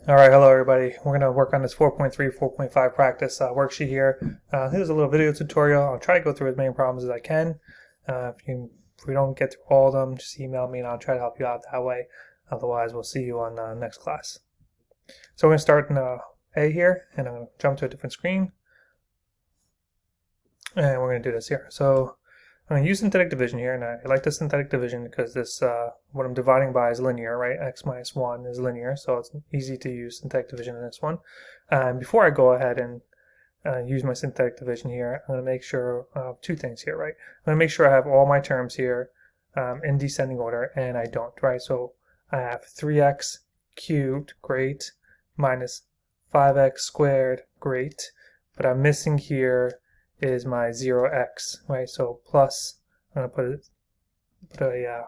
All right, hello everybody. We're going to work on this 4.3, 4.5 practice worksheet here. Here's a little video tutorial. I'll try to go through as many problems as I can. If we don't get through all of them, just email me and I'll try to help you out that way. Otherwise, we'll see you on next class. So we're going to start in A here, and I'm going to jump to a different screen. And we're going to do this here. So I'm going to use synthetic division here, and I like the synthetic division because this what I'm dividing by is linear, right? X minus 1 is linear, so it's easy to use synthetic division in this one. Before I go ahead and use my synthetic division here, I'm going to make sure of two things here, right? I'm going to make sure I have all my terms here in descending order, and I don't, right? So I have 3x cubed, great, minus 5x squared, great, but I'm missing here is my 0x, right? So plus, I'm going to put a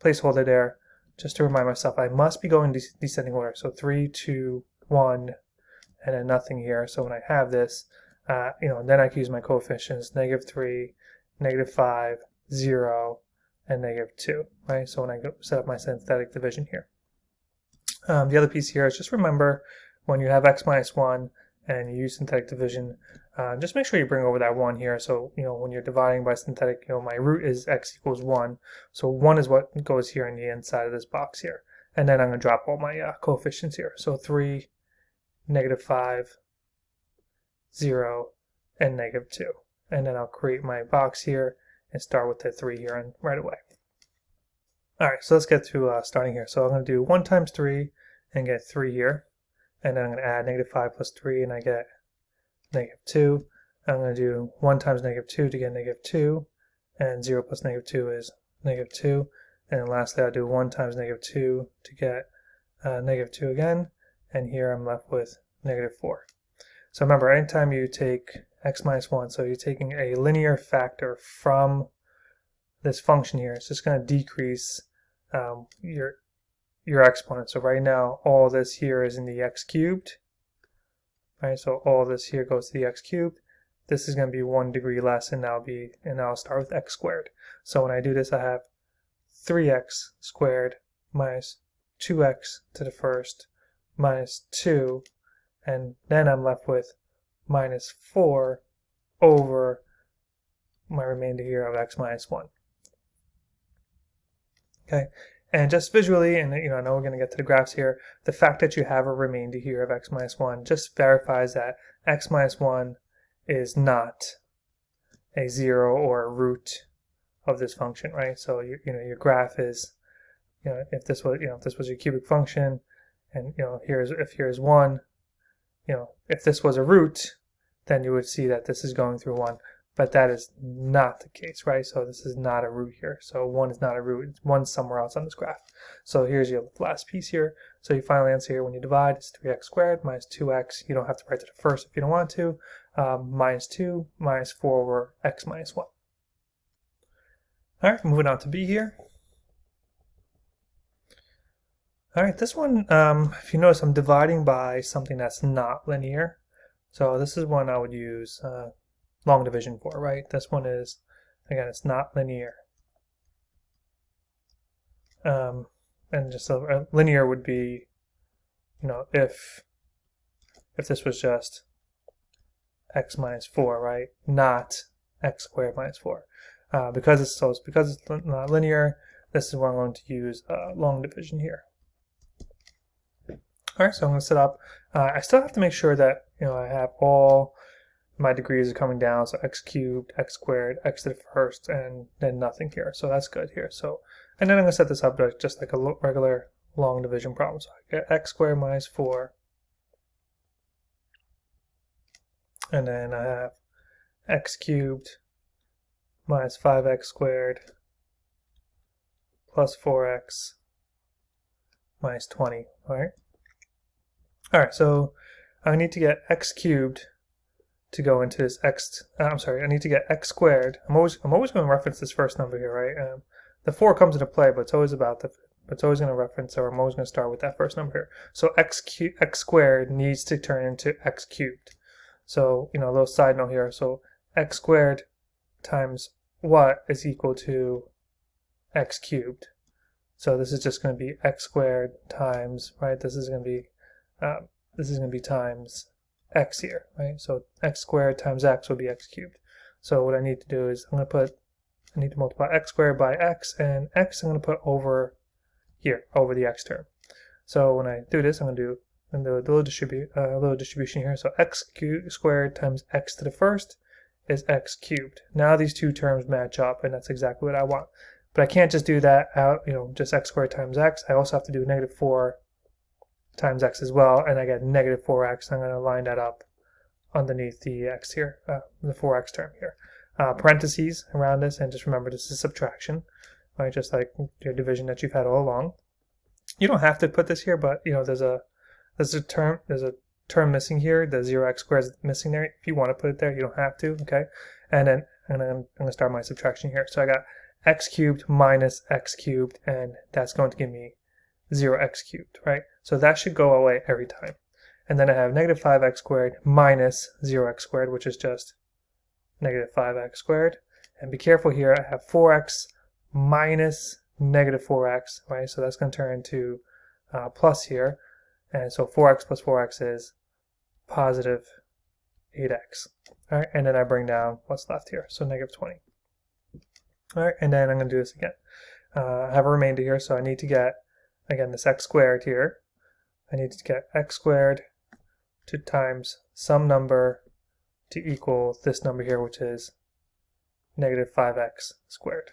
placeholder there just to remind myself I must be going descending order. So 3, 2, 1, and then nothing here. So when I have this, then I can use my coefficients, -3, -5, 0, and -2, right? So when I set up my synthetic division here. The other piece here is just remember when you have x minus 1 and you use synthetic division, just make sure you bring over that 1 here. So, when you're dividing by synthetic, my root is x equals 1. So 1 is what goes here in the inside of this box here. And then I'm going to drop all my coefficients here. So 3, -5, 0, and -2. And then I'll create my box here and start with the 3 here and right away. All right, so let's get to starting here. So I'm going to do 1 times 3 and get 3 here. And then I'm going to add -5 plus 3 and I get -2. I'm going to do 1 times -2 to get -2. And 0 plus -2 is -2. And then lastly, I'll do 1 times -2 to get -2 again. And here I'm left with -4. So remember, anytime you take x minus 1, so you're taking a linear factor from this function here, it's just going to decrease your exponent. So right now, all this here is in the x cubed. Right, so all this here goes to the x cubed. This is going to be 1 degree less, and I'll start with x squared. So when I do this, I have 3x squared minus 2x to the first minus 2, and then I'm left with minus 4 over my remainder here of x minus 1. Okay, and just visually, and I know we're going to get to the graphs here, the fact that you have a remainder here of x minus 1 just verifies that x minus 1 is not a 0 or a root of this function, right? So your graph is, if this was your cubic function, and here's 1, if this was a root, then you would see that this is going through 1. But that is not the case, right? So this is not a root here. So 1 is not a root. 1's somewhere else on this graph. So here's your last piece here. So your final answer here when you divide is 3x squared minus 2x. You don't have to write to the first if you don't want to. Minus 2 minus 4 over x minus 1. All right, moving on to B here. All right, this one, if you notice, I'm dividing by something that's not linear. So this is one I would use long division for, right? This one is, again, it's not linear. And just a linear would be, if this was just x minus 4, right? Not x squared minus 4. Because it's not linear, this is where I'm going to use long division here. All right, so I'm going to set up. I still have to make sure that I have all my degrees are coming down, so x cubed, x squared, x to the first, and then nothing here. So that's good here. So, and then I'm going to set this up just like a regular long division problem. So I get x squared minus 4, and then I have x cubed minus 5x squared plus 4x minus 20. All right. All right. So I need to get x cubed to go into this I need to get x squared. I'm always going to reference this first number here, right? The 4 comes into play, but it's always going to reference, or I'm always going to start with that first number here. So x squared needs to turn into x cubed. So, a little side note here. So x squared times what is equal to x cubed. So this is just going to be x squared times, right? This is going to be this is going to be times x here, right? So x squared times x would be x cubed. So what I need to do is I need to multiply x squared by x, and x I'm going to put over here, over the x term. So when I do this, I'm going to do a little distribution here. So x squared times x to the first is x cubed. Now these two terms match up, and that's exactly what I want. But I can't just do that out, just x squared times x. I also have to do negative 4 times x as well, and I get negative 4x. I'm going to line that up underneath the x here, the 4x term here. Parentheses around this, and just remember this is subtraction, right? Just like your division that you've had all along. You don't have to put this here, but there's a term missing here. The 0x squared is missing there. If you want to put it there, you don't have to. Okay, and then I'm going to start my subtraction here. So I got x cubed minus x cubed, and that's going to give me 0x cubed, right? So that should go away every time. And then I have negative 5x squared minus 0x squared, which is just negative 5x squared. And be careful here, I have 4x minus negative 4x, right? So that's going to turn into plus here. And so 4x plus 4x is positive 8x. All right, and then I bring down what's left here, so negative 20. All right, and then I'm going to do this again. I have a remainder here, so I need to get, again, this x squared here. I need to get x squared to times some number to equal this number here, which is negative 5x squared.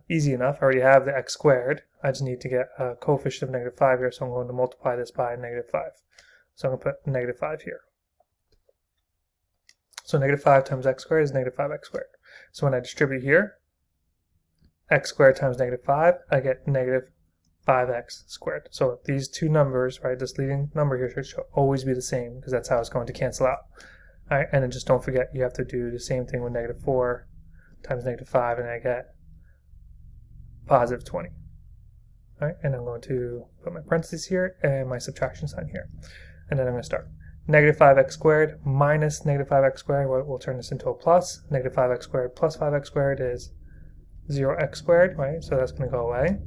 Easy enough. I already have the x squared. I just need to get a coefficient of negative 5 here, so I'm going to multiply this by negative 5. So I'm going to put negative 5 here. So negative 5 times x squared is negative 5x squared. So when I distribute here, x squared times negative 5, I get negative 5x squared. So these two numbers, right, this leading number here should always be the same, because that's how it's going to cancel out. All right, and then just don't forget you have to do the same thing with negative 4 times negative 5, and I get positive 20. All right, and I'm going to put my parentheses here and my subtraction sign here. And then I'm going to start. Negative 5x squared minus negative 5x squared, we'll turn this into a plus. Negative 5x squared plus 5x squared is 0x squared, right? So that's going to go away.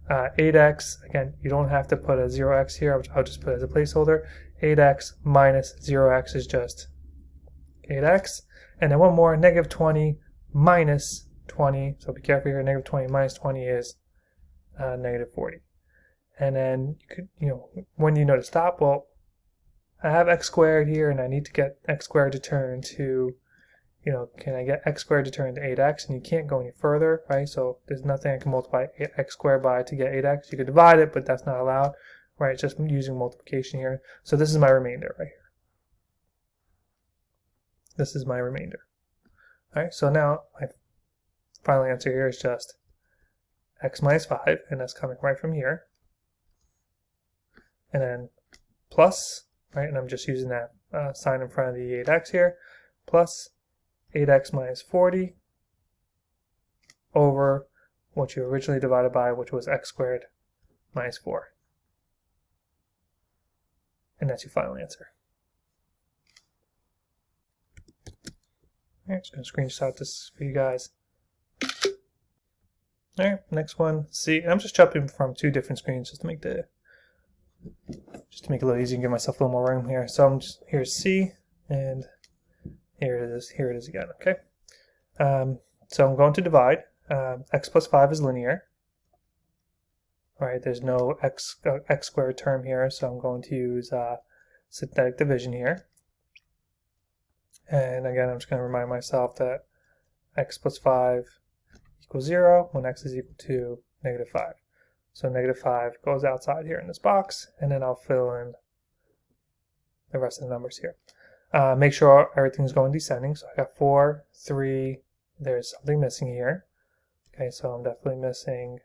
8x, again, you don't have to put a 0x here. I'll just put it as a placeholder. 8x minus 0x is just 8x. And then one more, negative 20 minus 20. So be careful here. Negative 20 minus 20 is negative 40. And then you could, when you know to stop, well, I have x squared here, and I need to get x squared to turn to, can I get x squared to turn to 8x? And you can't go any further, right? So there's nothing I can multiply x squared by to get 8x. You could divide it, but that's not allowed, right? It's just using multiplication here. So this is my remainder right here. This is my remainder. All right, so now my final answer here is just x minus 5, and that's coming right from here. And then plus, right, and I'm just using that sign in front of the 8x here, plus 8x minus 40 over what you originally divided by, which was x squared minus 4. And that's your final answer. All right, just going to screenshot this for you guys. All right, next one, C. And I'm just jumping from two different screens just to make it a little easier and give myself a little more room here. So I'm just, here's C, and here it is. Here it is again. Okay. So I'm going to divide. X plus 5 is linear. All right. There's no x squared term here, so I'm going to use synthetic division here. And again, I'm just going to remind myself that x plus 5 equals 0 when x is equal to negative 5. So negative 5 goes outside here in this box, and then I'll fill in the rest of the numbers here. Make sure everything's going descending. So I got 4, 3, there's something missing here. Okay, so I'm definitely missing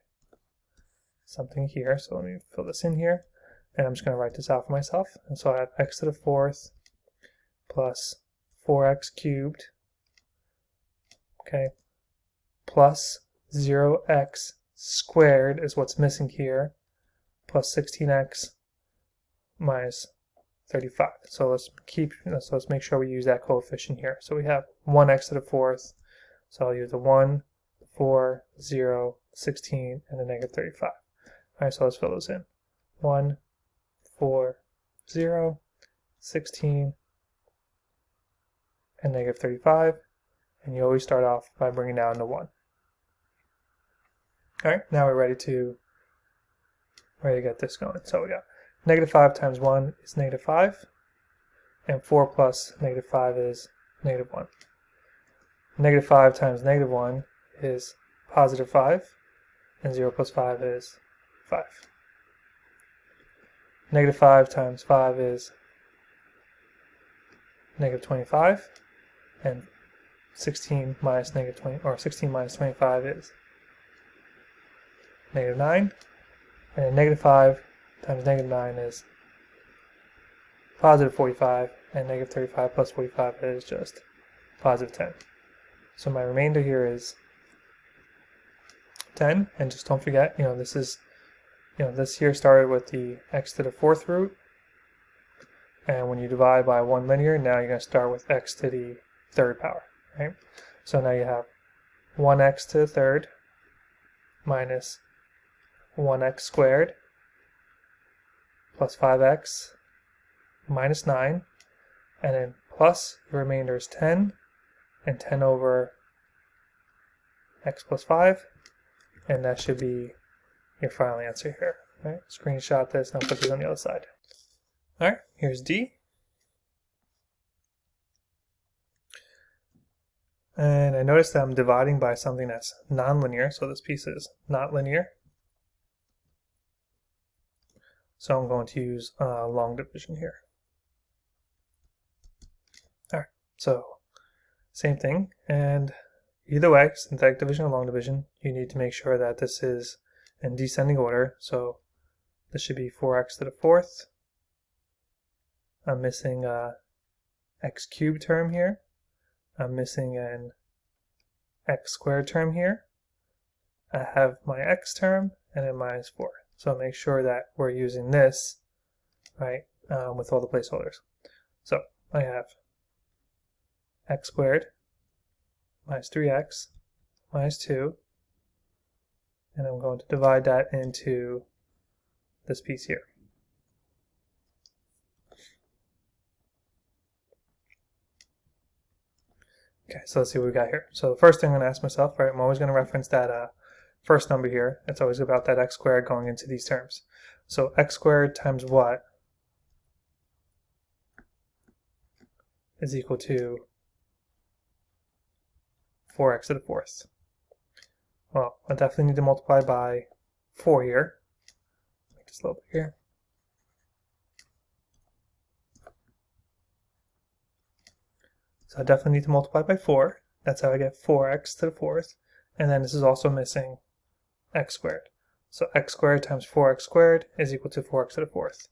something here. So let me fill this in here, and I'm just going to write this out for myself. And so I have x to the 4th plus 4x cubed, okay, plus 0x squared is what's missing here, plus 16x minus 35. So let's make sure we use that coefficient here. So we have 1x to the 4th. So I'll use the 1, 4, 0, 16, and the negative 35. All right, so let's fill those in. 1, 4, 0, 16, and negative 35. And you always start off by bringing down to 1. All right, now we're ready to get this going. So we got negative 5 times 1 is negative 5, and 4 plus negative 5 is negative 1. Negative 5 times negative 1 is positive 5, and 0 plus 5 is 5. Negative 5 times 5 is negative 25, and 16 minus negative 20, or 16 minus 25 is negative 9, and then negative 5 times negative 9 is positive 45, and negative 35 plus 45 is just positive 10. So my remainder here is 10, and just don't forget, this is, this here started with the x to the 4th root, and when you divide by one linear, now you're going to start with x to the 3rd power, right? So now you have 1x to the 3rd minus 1x squared plus 5x minus 9, and then plus the remainder is 10, and 10 over x plus 5, and that should be your final answer here. Right? Screenshot this and I'll put this on the other side. Alright, here's D. And I noticed that I'm dividing by something that's nonlinear, so this piece is not linear. So I'm going to use long division here. Alright, so same thing, and either way, synthetic division or long division, you need to make sure that this is in descending order. So this should be 4x to the 4th. I'm missing x cubed term here. I'm missing an x squared term here. I have my x term and then minus 4. So make sure that we're using this, right, with all the placeholders. So I have x squared minus 3x minus 2, and I'm going to divide that into this piece here. Okay, so let's see what we got here. So the first thing I'm going to ask myself, right, I'm always going to reference that first number here. It's always about that x squared going into these terms. So x squared times what is equal to 4x to the 4th? Well, I definitely need to multiply by 4 here. Make this a little bit here. So I definitely need to multiply by 4. That's how I get 4x to the 4th. And then this is also missing x squared. So x squared times 4x squared is equal to 4x to the 4th.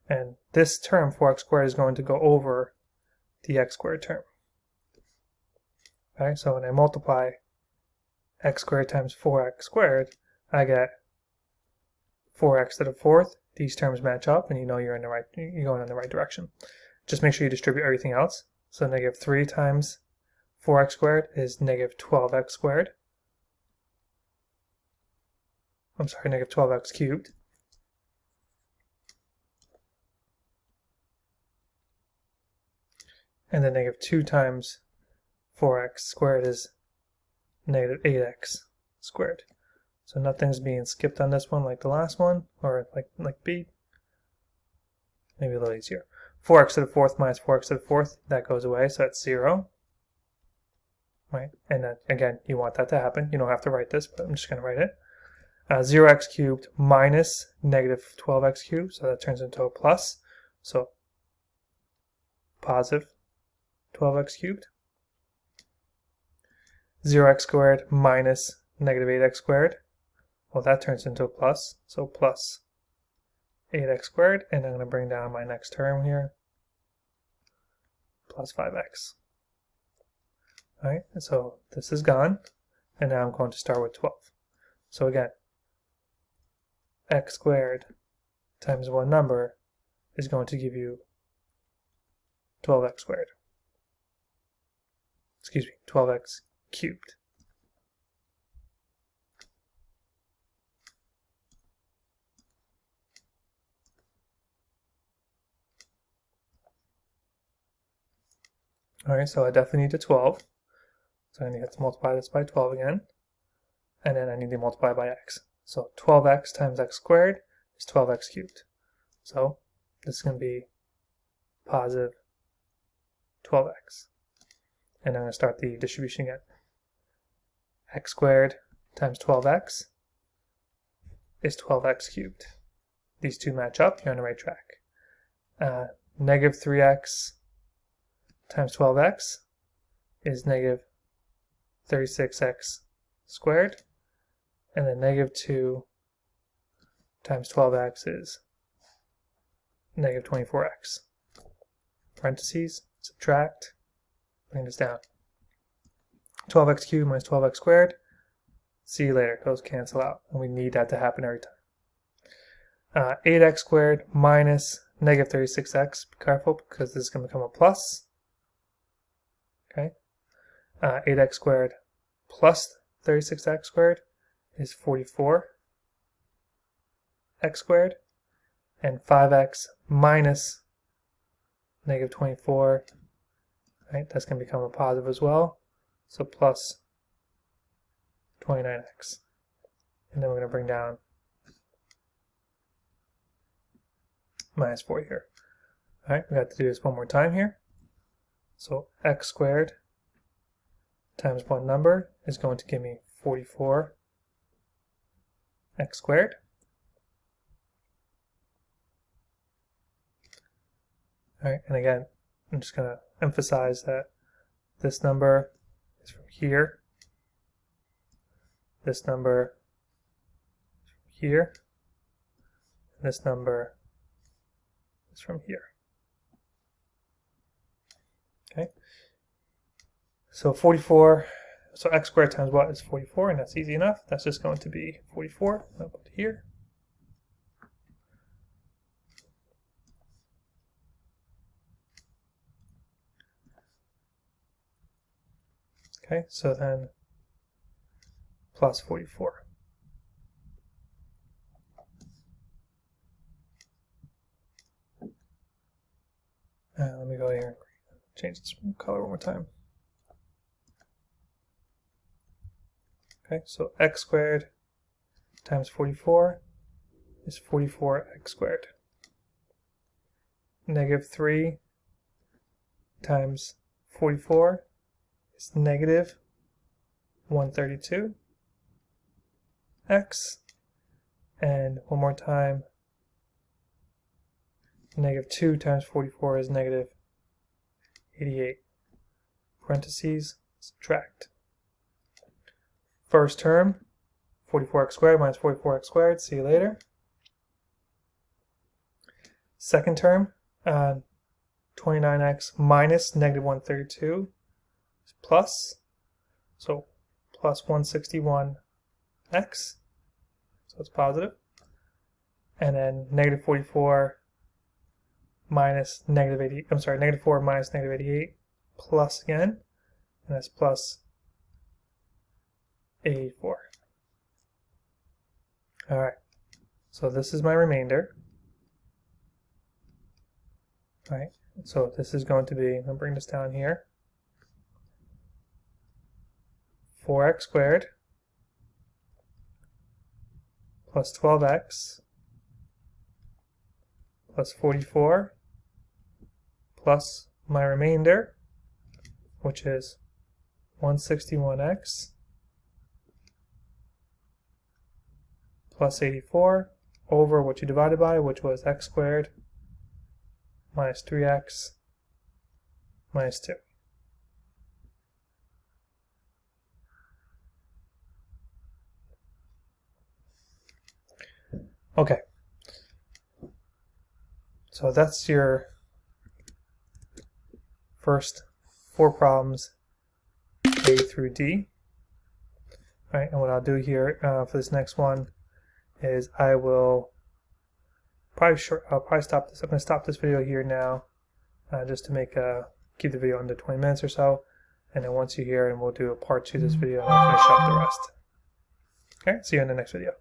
And this term, 4x squared, is going to go over the x squared term. Okay, so when I multiply x squared times 4x squared, I get 4x to the 4th. These terms match up, and you know you're going in the right direction. Just make sure you distribute everything else. So negative 3 times 4x squared is negative 12x squared. I'm sorry, negative 12x cubed. And then negative 2 times 4x squared is negative 8x squared. So nothing's being skipped on this one like the last one, or like B. Maybe a little easier. 4x to the 4th minus 4x to the 4th, that goes away, so that's 0. Right? And then, again, you want that to happen. You don't have to write this, but I'm just going to write it. 0x cubed minus negative 12x cubed, so that turns into a plus. So positive 12x cubed. 0x squared minus negative 8x squared. Well, that turns into a plus, so plus 8x squared, and I'm going to bring down my next term here, plus 5x. All right, so this is gone, and now I'm going to start with 12. So again, x squared times one number is going to give you 12x squared. Excuse me, 12x cubed. All right, so I definitely need a 12. So I need to multiply this by 12 again. And then I need to multiply by x. So 12x times x squared is 12x cubed. So this is going to be positive 12x. And I'm going to start the distribution again. X squared times 12x is 12x cubed. These two match up, you're on the right track. Negative 3x times 12x is negative 36x squared. And then negative 2 times 12x is negative 24x. Parentheses, subtract, bring this down. 12x cubed minus 12x squared. See you later. Those cancel out. And we need that to happen every time. 8x squared minus negative 36x. Be careful because this is going to become a plus. Okay. 8x squared plus 36x squared is 44x squared. And 5x minus negative 24, right? That's going to become a positive as well. So plus 29x. And then we're going to bring down minus 4 here. All right, we got to do this one more time here. So x squared times one number is going to give me 44x squared. All right, and again, I'm just going to emphasize that this number is from here. This number is from here. And this number is from here. Okay. So 44, so x squared times what is 44, and that's easy enough. That's just going to be 44. I'll put it here. Okay, so then plus 44. Let me go here and change this color one more time. Okay, so x squared times 44 is 44x squared. Negative 3 times 44 is negative 132x. And one more time, negative 2 times 44 is negative 88. Parentheses, subtract. First term, 44x squared minus 44x squared. See you later. Second term, 29x minus negative 132 is plus. So plus 161x. So it's positive. And then negative 44 minus negative 80. I'm sorry, negative 4 minus negative 88 plus again. And that's plus 84. All right, so this is my remainder. All right, so this is going to be, I'm going to bring this down here, 4x squared plus 12x plus 44 plus my remainder, which is 161x plus 84 over what you divided by, which was x squared minus 3x minus 2. Okay, so that's your first 4 problems, A through D. All right, and what I'll do here for this next one is I will I'll probably stop this. I'm going to stop this video here now, just to keep the video under 20 minutes or so. And then once you're here, and we'll do a part 2 of this video, and I'll finish up the rest. Okay, see you in the next video.